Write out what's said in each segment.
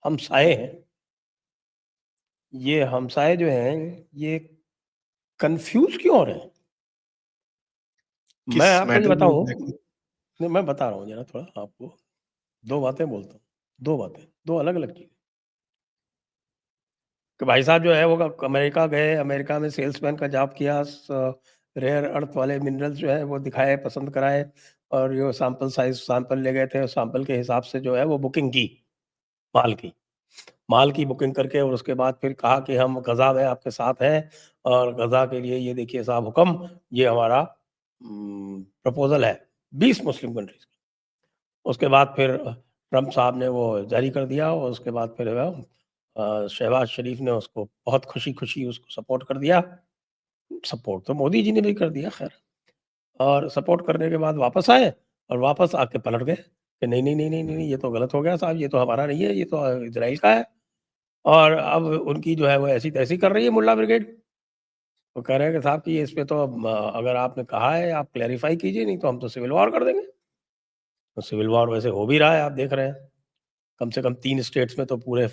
हमसाये हैं। ये हमसाये जो हैं, ये कन्फ्यूज़ क्यों हो रहे हैं? मैं किस आपको ये मैटर में बताऊँ एग्ज़ैक्टली? नहीं, मैं बता रहा हूँ ज़रा थोड़ा आपको, 2 बातें बोलता हूँ, 2 बातें, 2 अलग-अलग चीज़ें। कि भाई साहब जो है वो अमेरिका गए, अमेरिका में सेल्समैन का जॉब किया, रेयर अर्थ वाले मिनरल्स जो हैं वो दिखाए, पसंद कराए और जो सैंपल साइज़ सैंपल ले गए थे, उस सैंपल के हिसाब से जो है वो बुकिंग की, माल की। माल की बुकिंग करके और उसके बाद फिर कहा कि हम गज़ा में आपके साथ हैं और गज़ा के लिए ये देखिए साहब हुक्म, ये हमारा प्रपोज़ल है, 20 मुस्लिम कंट्रीज़ का। उसके बाद फिर ट्रम्प साहब ने वो जारी कर दिया और उसके बाद फिर शहबाज शरीफ ने उसको बहुत खुशी-खुशी उसको सपोर्ट कर दिया। सपोर्ट तो मोदी जी ने भी कर दिया ख़ैर और सपोर्ट करने के बाद वापस आए और वापस आके पलट गए कि नहीं, नहीं, नहीं, नहीं, नहीं, ये तो गलत हो गया साहब, ये तो हमारा नहीं है, ये तो इज़राइल का है और अब उनकी जो है वो ऐसी-तैसी कर रही है मुल्ला ब्रिगेड। वो कह रहे हैं कि साहब कि इस पे तो अगर आपने कहा है आप क्लैरिफ़ाई कीजिए नहीं तो हम तो सिविल वॉर कर देंगे। तो सिविल वॉर वैसे हो भी रहा है, आप देख रहे हैं। कम से कम 3 स्टेट्स में तो पूरे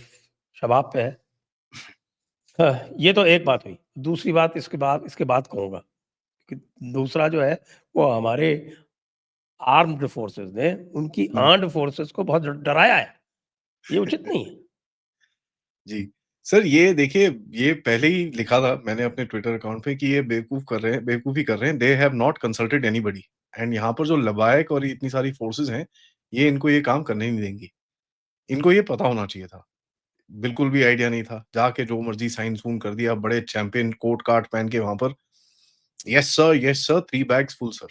शबाब पे है। हाँ, ये तो एक बात हुई। दूसरी बात इसके बाद कहूँगा कि दूसरा जो है वो हमारे आर्म्ड फोर्सेस ने उनकी हुँ। आर्म्ड फोर्सेस को बहुत डराया है। ये उचित नहीं है। जी। सर ये देखिए, ये पहले ही लिखा था मैंने अपने ट्विटर अकाउंट पे कि ये बेवकूफ़ी कर रहे हैं। They have not consulted anybody and यहाँ पर जो लवायक और इतनी सारी फोर्सेज़ हैं, ये इनको ये काम करने ही नहीं देंगी। इनको ये पता होना चाहिए था। बिल्कुल भी आइडिया नहीं था। जाके जो मर्ज़ी साइन-सून कर दिया, बड़े चैंपियन कोट-काट पहन के वहाँ पर, yes sir, 3 bags full sir.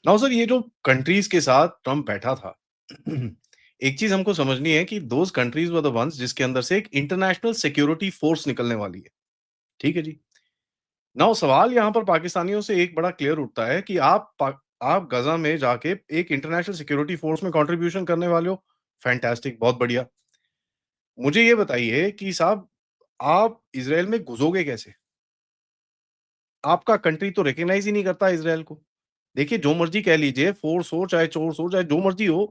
Now sir ये जो कंट्रीज़ के साथ ट्रम्प बैठा था, एक चीज़ हमको समझनी है कि those countries were the ones जिसके अंदर से एक इंटरनेशनल सिक्योरिटी फोर्स निकलने वाली है। ठीक है जी। नाउ सवाल यहाँ पर पाकिस्तानियों से एक बड़ा क्लियर उठता है कि आप गज़ा में जाके एक इंटरनेशनल सिक्योरिटी फोर्स में कंट्रीब्यूशन करने वाले हो, फैंटास्टिक बहुत बढ़िया। मुझे ये बताइए कि साहब आप इज़राइल में घुसोगे कैसे? आपका कंट्री तो रिकॉग्नाइज़ ही नहीं करता इज़राइल को। देखिए जो मर्ज़ी कह लीजिए, फ़ोर्स हो, चाहे चोर्स हो, चाहे जो मर्ज़ी हो,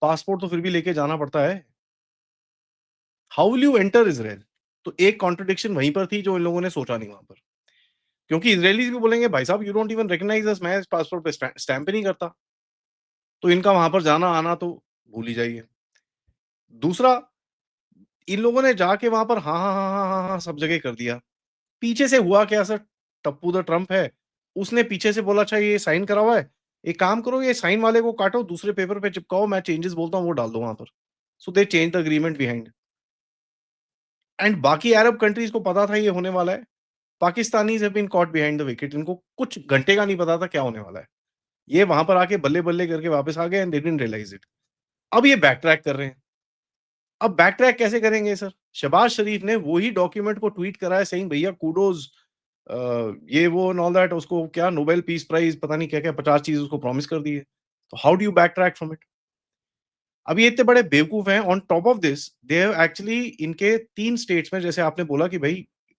पासपोर्ट तो फिर भी लेके जाना पड़ता है। How will you enter Israel? तो एक कॉन्ट्रडिक्शन वहीं पर थी जो इन लोगों ने सोचा नहीं वहाँ पर। क्योंकि इज़राइलीज़ भी बोलेंगे भाई साहब यू डोंट इवन रिकॉग्नाइज़ अस, मैं इस पासपोर्ट पे स्टैम्प ही नहीं करता। तो इनका वहाँ पर जाना-आना तो भूल ही जाइए। दूसरा, इन लोगों ने जाके वहाँ पर हाँ, हाँ, हाँ, हाँ, हाँ, हाँ, सब जगह कर दिया। पीछे से हुआ क्या सर? टप्पू द ट्रम्प है, उसने पीछे से बोला अच्छा ये साइन करा हुआ है, एक काम करो ये साइन वाले को काटो, दूसरे पेपर पे चिपकाओ, मैं चेंजेस बोलता हूँ वो डाल दो वहाँ पर। So they changed the agreement behind and बाकी अरब कंट्रीज़ को पता था ये होने वाला है। Pakistanis have been caught behind the wicket, इनको कुछ घंटे का नहीं पता था क्या होने वाला है। ये वहाँ पर आके बल्ले-बल्ले करके वापस आ गए and they didn't realise it. अब ये बैक ट्रैक कर रहे हैं। अब बैक ट्रैक कैसे करेंगे सर? शहबाज शरीफ ने वो ही डॉक्यूमेंट को ट्वीट करा है सेइंग भैया कुडोज़ अ, ये वो एंड ऑल दैट उसको क्या नोबेल पीस प्राइज़ पता नहीं क्या-क्या 50 चीज़ उसको प्रॉमिस कर दी है। तो how do you back track from it? अब ये इतने बड़े बेवकूफ हैं on top of this they have actually इनके 3 स्टेट्स में जैसे आपने बोला कि भई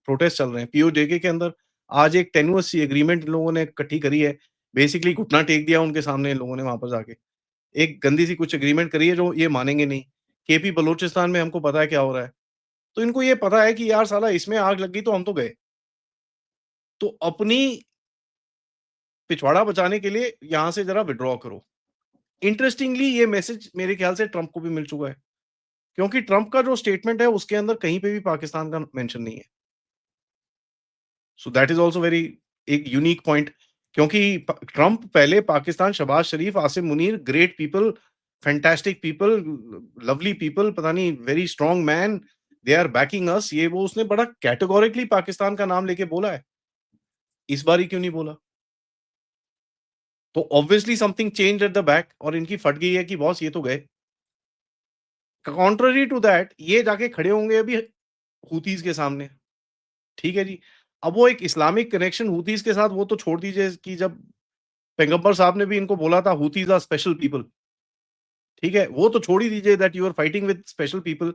प्रोटेस्ट चल रहे हैं। पीओजेके के अंदर आज एक टेन्युअस सी एग्रीमेंट इन लोगों ने इकट्ठी करी है। बेसिकली घुटना टेक दिया उनके सामने इन लोगों ने वहाँ पर जाके। एक गंदी सी कुछ एग्रीमेंट करी है जो ये मानेंगे नहीं। केपी बलूचिस्तान में हमको पता है क्या हो रहा है। तो इनको ये पता है कि यार साला इसमें आग लग गई तो हम तो गए। तो अपनी पिछवाड़ा बचाने के लिए यहाँ से ज़रा विथड्रॉ करो। इंटरेस्टिंगली ये मैसेज मेरे ख्याल से ट्रम्प को भी मिल चुका है। क्योंकि ट्रम्प का जो स्टेटमेंट है उसके अंदर कहीं पे भी पाकिस्तान का मेंशन नहीं है। So that is also very एक यूनिक पॉइंट क्योंकि ट्रम्प पहले Pakistan Shehbaz Sharif, Asim Munir great people, fantastic people, lovely people पता नहीं very strong man, they are backing us ये वो उसने बड़ा कैटेगोरिकली पाकिस्तान का नाम लेके बोला है। इस बार ही क्यों नहीं बोला? तो obviously something changed at the back और इनकी फट गई है कि बॉस ये तो गए। कॉन्ट्ररी टू दैट ये जाके खड़े होंगे अभी हूथीज़ के सामने। ठीक है जी। अब वो एक इस्लामिक कनेक्शन हूथीज़ के साथ वो तो छोड़ दीजिए कि जब पैगंबर साहब ने भी इनको बोला था हूथीज़ आर स्पेशल पीपल, ठीक है? वो तो छोड़ ही दीजिए that you are fighting with special people,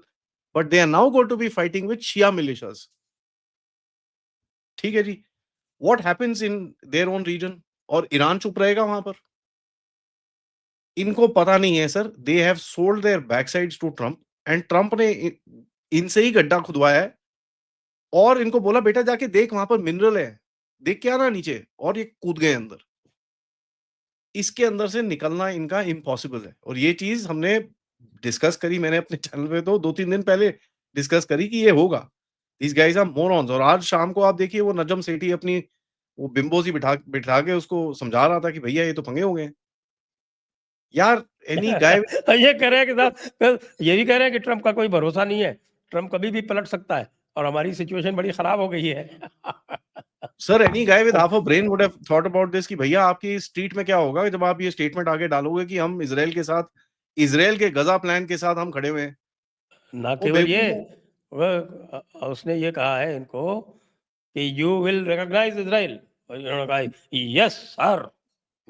but they are now going to be fighting with Shia militias, ठीक है जी? What happens in their own region और ईरान चुप रहेगा वहाँ पर? इनको पता नहीं है sir, they have sold their backsides to Trump and Trump ने इनसे ही गड्ढा खुदवाया है और इनको बोला बेटा जाके देख वहां पर मिनरल है, देख के आना नीचे, और ये कूद गए अंदर। इसके अंदर से निकलना इनका इम्पॉसिबल है और ये चीज हमने डिस्कस करी, मैंने अपने चैनल पे तो 2-3 दिन पहले डिस्कस करी कि ये होगा। These guys are morons. और आज शाम को आप देखिए वो नजम सेठी अपनी वो बिंबो सी बिठा बिठा के उसको समझा रहा था कि भैया ये तो पंगे हो गए हैं। यार एनी गाय ये कह रहे हैं कि साहब ये भी कह रहे हैं कि ट्रम्प का कोई भरोसा नहीं है, ट्रम्प कभी भी पलट सकता है और हमारी सिचुएशन बड़ी खराब हो गई है। Sir any guy with half a brain would have thought about this कि भैया आपकी स्ट्रीट में क्या होगा जब आप ये स्टेटमेंट आगे डालोगे कि हम इज़राइल के साथ, इज़राइल के गज़ा प्लान के साथ हम खड़े हुए हैं। ना वो केवल ये, बेवकूफ है। उसने ये कहा है इनको कि यू विल रिकॉग्नाइज इजराइल, और इन्होंने कहा यस सर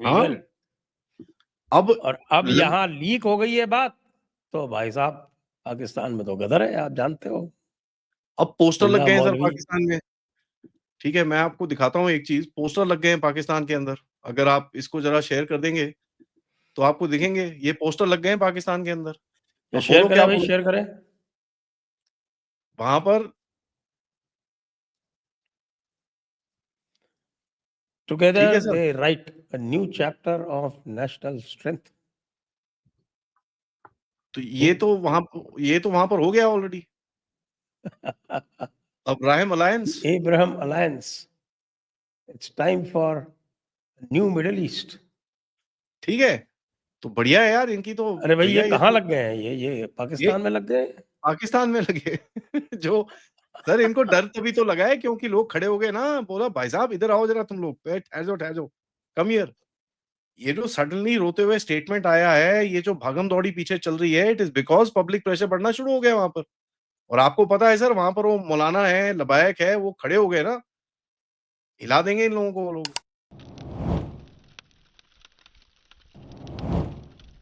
वी हाँ, विल। अब और अब लग यहाँ लीक हो गई है बात, तो भाई साहब पाकिस्तान में तो गदर है, आप जानते हो। अब पोस्टर लग मुल्ला गए हैं सर मौलवी। पाकिस्तान में। ठीक है, मैं आपको दिखाता हूँ एक चीज़, पोस्टर लग गए हैं पाकिस्तान के अंदर। अगर आप इसको ज़रा शेयर कर देंगे, तो आपको दिखेंगे ये पोस्टर लग गए हैं पाकिस्तान के अंदर। ये अब शेयर बोलो करें क्या भाई, बोलो? शेयर करें। वहाँ पर ठीक है together sir, they right a new chapter of national strength. तो ये तो वहाँ पर हो गया already. Abraham alliance, Abraham Alliance. It's time for new Middle East. ठीक है? तो बढ़िया है यार इनकी तो। अरे भाई ये भैया ये कहाँ तो लग गए हैं, ये ये पाकिस्तान में लग गए हैं। पाकिस्तान में लगे जो सर इनको डर तभी तो लगा है क्योंकि लोग खड़े हो गए ना, बोला भाई साहब इधर आओ जरा तुम लोग, ठहर जाओ, कम हियर। ये जो सडनली रोते हुए स्टेटमेंट आया है, ये जो भागम-दौड़ी पीछे चल रही है, it is because public pressure बढ़ना शुरू हो गया वहाँ पर। और आपको पता है सर वहाँ पर वो मौलाना है, लबायक है, वो खड़े हो गए ना, हिला देंगे इन लोगों को वो लोग।